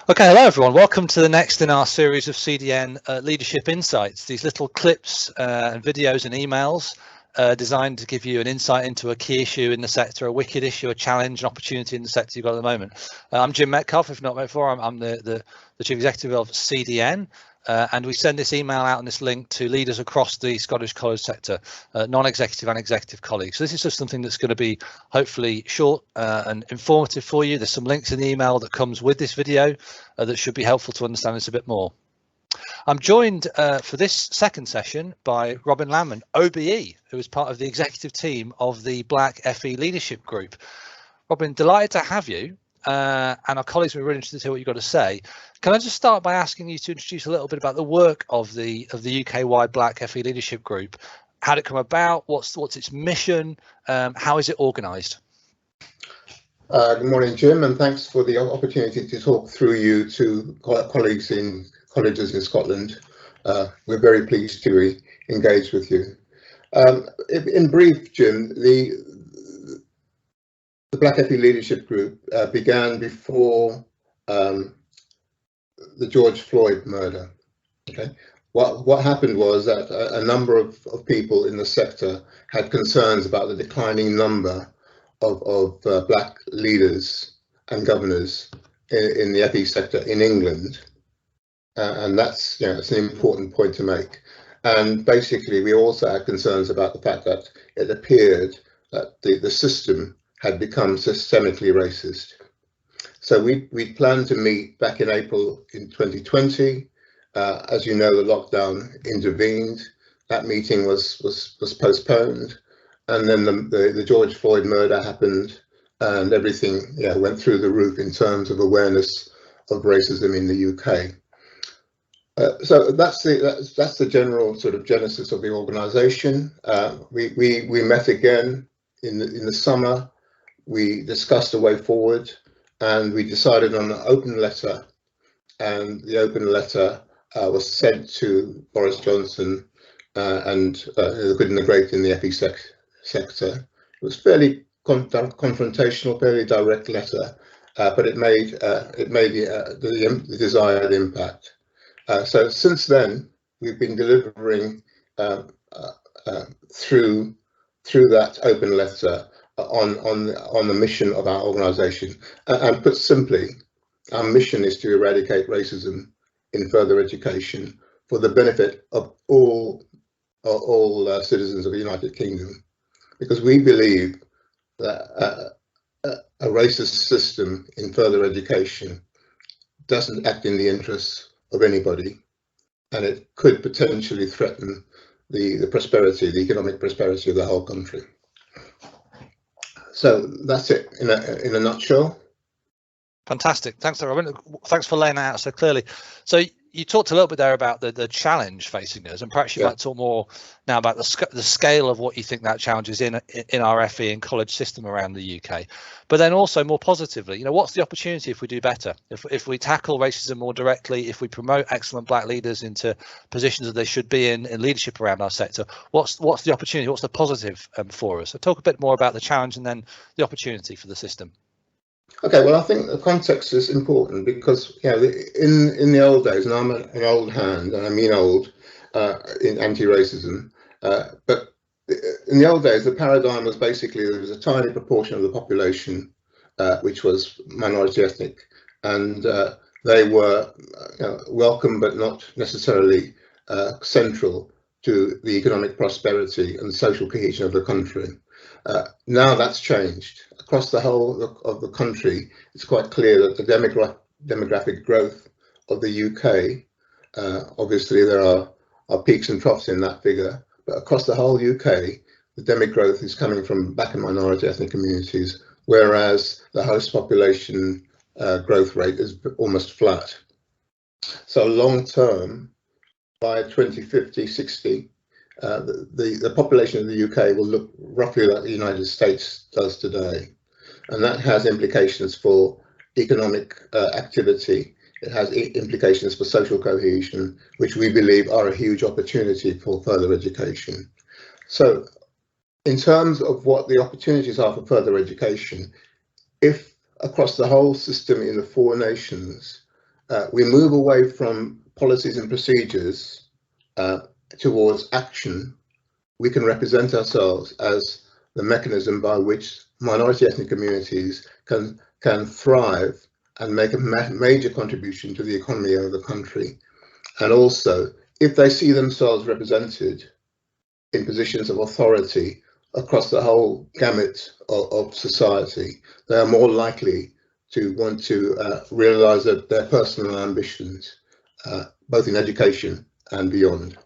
Okay, hello everyone. Welcome to the next in our series of CDN Leadership Insights. These little clips and videos and emails designed to give you an insight into a key issue in the sector, a wicked issue, a challenge, an opportunity in the sector you've got at the moment. I'm Jim Metcalfe, if not before. I'm the Chief Executive of CDN. And we send this email out and this link to leaders across the Scottish college sector, non-executive and executive colleagues. So this is just something that's going to be hopefully short and informative for you. There's some links in the email that comes with this video that should be helpful to understand this a bit more. I'm joined for this second session by Robin Landman OBE, who is part of the executive team of the Black FE Leadership Group. Robin, delighted to have you. And our colleagues will be really interested to hear what you've got to say. Can I just start by asking you to introduce a little bit about the work of the UK-wide Black FE Leadership Group? How did it come about? What's its mission? How is it organised? Good morning, Jim, and thanks for the opportunity to talk through you to colleagues in colleges in Scotland. We're very pleased to engage with you. In brief, Jim, the Black FE Leadership Group began before the George Floyd murder. Okay, what happened was that a number of people in the sector had concerns about the declining number of black leaders and governors in the FE sector in England, and that's it's an important point to make. And basically, we also had concerns about the fact that it appeared that the system had become systemically racist. So we planned to meet back in April in 2020. As you know, the lockdown intervened. That meeting was postponed, and then the George Floyd murder happened, and everything went through the roof in terms of awareness of racism in the UK. So that's the general sort of genesis of the organisation. We met again in the summer. We discussed a way forward, and we decided on an open letter, and the open letter was sent to Boris Johnson and the good and the great in the FE sector. It was fairly confrontational, fairly direct letter, but it made the desired impact. So since then, we've been delivering through that open letter on the mission of our organisation, and put simply, our mission is to eradicate racism in further education for the benefit of all citizens of the United Kingdom, because we believe that a racist system in further education doesn't act in the interests of anybody, and it could potentially threaten the prosperity, the economic prosperity of the whole country. So that's it in a nutshell. Fantastic. Thanks, Robin. Thanks for laying that out so clearly. So you talked a little bit there about the challenge facing us, and perhaps you might talk more now about the scale of what you think that challenge is in our FE and college system around the UK. But then also more positively, what's the opportunity if we do better? If we tackle racism more directly, if we promote excellent black leaders into positions that they should be in leadership around our sector, what's the opportunity? What's the positive for us? So talk a bit more about the challenge and then the opportunity for the system. Okay, well, I think the context is important because in the old days, and I'm an old hand, and I mean old in anti-racism, but in the old days, the paradigm was basically there was a tiny proportion of the population which was minority ethnic, and they were welcome but not necessarily central to the economic prosperity and social cohesion of the country. Now that's changed. Across the whole of the country, it's quite clear that the demographic growth of the UK, obviously there are peaks and troughs in that figure, but across the whole UK, the demographic growth is coming from black and minority ethnic communities, whereas the host population growth rate is almost flat. So long term, by 2050, 60, the population of the UK will look roughly like the United States does today. And that has implications for economic activity. It has implications for social cohesion, which we believe are a huge opportunity for further education. So in terms of what the opportunities are for further education, if across the whole system in the 4 nations, we move away from policies and procedures towards action, we can represent ourselves as the mechanism by which minority ethnic communities can thrive and make a major contribution to the economy of the country. And also, if they see themselves represented in positions of authority across the whole gamut of society, they are more likely to want to realise their personal ambitions, both in education and beyond.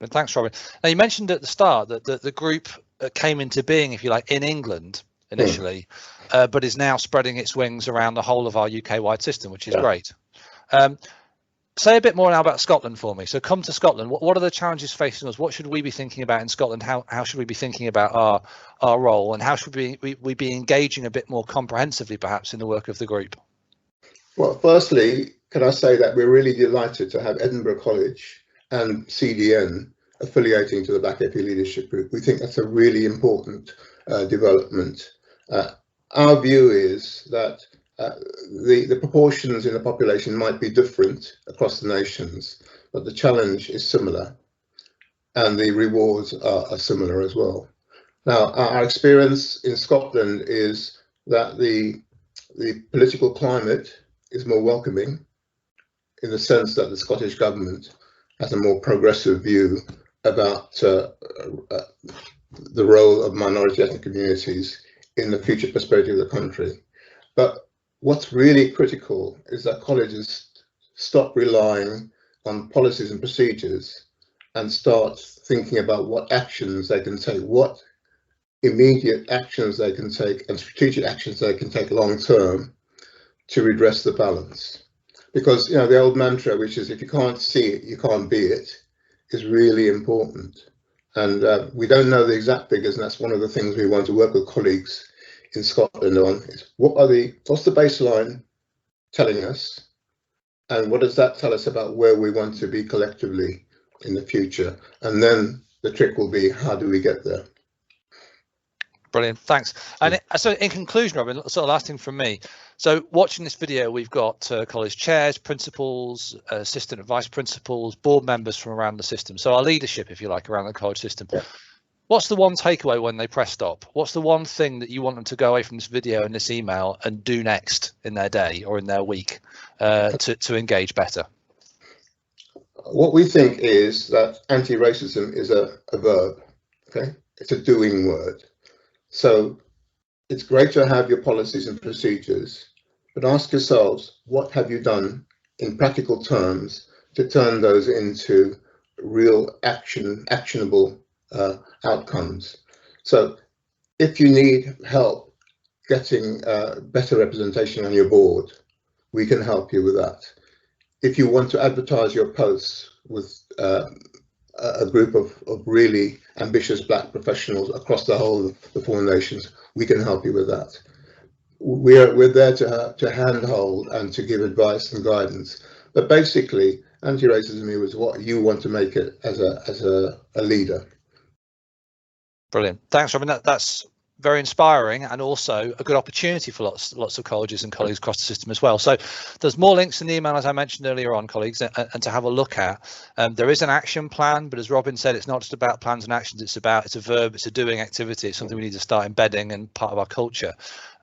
Thanks, Robin. Now, you mentioned at the start that the group came into being, if you like, in England initially, but is now spreading its wings around the whole of our UK-wide system, which is great. Say a bit more now about Scotland for me. So come to Scotland. What are the challenges facing us? What should we be thinking about in Scotland? How should we be thinking about our role, and how should we be engaging a bit more comprehensively, perhaps, in the work of the group? Well, firstly, can I say that we're really delighted to have Edinburgh College and CDN affiliating to the Black FE Leadership Group. We think that's a really important development. Our view is that the proportions in the population might be different across the nations, but the challenge is similar and the rewards are similar as well. Now, our experience in Scotland is that the political climate is more welcoming, in the sense that the Scottish government has a more progressive view about the role of minority ethnic communities in the future prosperity of the country. But what's really critical is that colleges stop relying on policies and procedures and start thinking about what actions they can take, what immediate actions they can take and strategic actions they can take long term to redress the balance. Because, you know, the old mantra, which is if you can't see it, you can't be it, is really important. And we don't know the exact figures, and that's one of the things we want to work with colleagues in Scotland on, is what's the baseline telling us, and what does that tell us about where we want to be collectively in the future? And then the trick will be, how do we get there? Brilliant, thanks. And so in conclusion, Robin, sort of last thing from me. So watching this video, we've got college chairs, principals, assistant vice principals, board members from around the system. So our leadership, if you like, around the college system. Yeah. What's the one takeaway when they press stop? What's the one thing that you want them to go away from this video and this email and do next in their day or in their week to engage better? What we think is that anti-racism is a verb, okay? It's a doing word. So it's great to have your policies and procedures, but ask yourselves, what have you done in practical terms to turn those into real actionable outcomes? So if you need help getting better representation on your board, we can help you with that. If you want to advertise your posts with a group of really ambitious Black professionals across the whole of the 4 nations, we can help you with that. We're there to handhold and to give advice and guidance. But basically, anti-racism is what you want to make it as a leader. Brilliant. Thanks, Robin. That's very inspiring, and also a good opportunity for lots of colleges and colleagues across the system as well. So there's more links in the email, as I mentioned earlier on, colleagues, and to have a look at. There is an action plan, but as Robin said, it's not just about plans and actions. It's a verb, it's a doing activity. It's something we need to start embedding and part of our culture.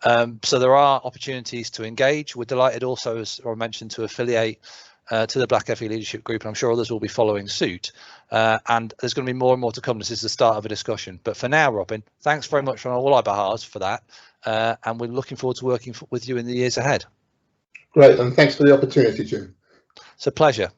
So there are opportunities to engage. We're delighted also, as Robin mentioned, to affiliate to the Black FE Leadership Group, and I'm sure others will be following suit. And there's going to be more and more to come. This is the start of a discussion. But for now, Robin, thanks very much on all our behalves for that. And we're looking forward to working with you in the years ahead. Great, and thanks for the opportunity, Jim. It's a pleasure.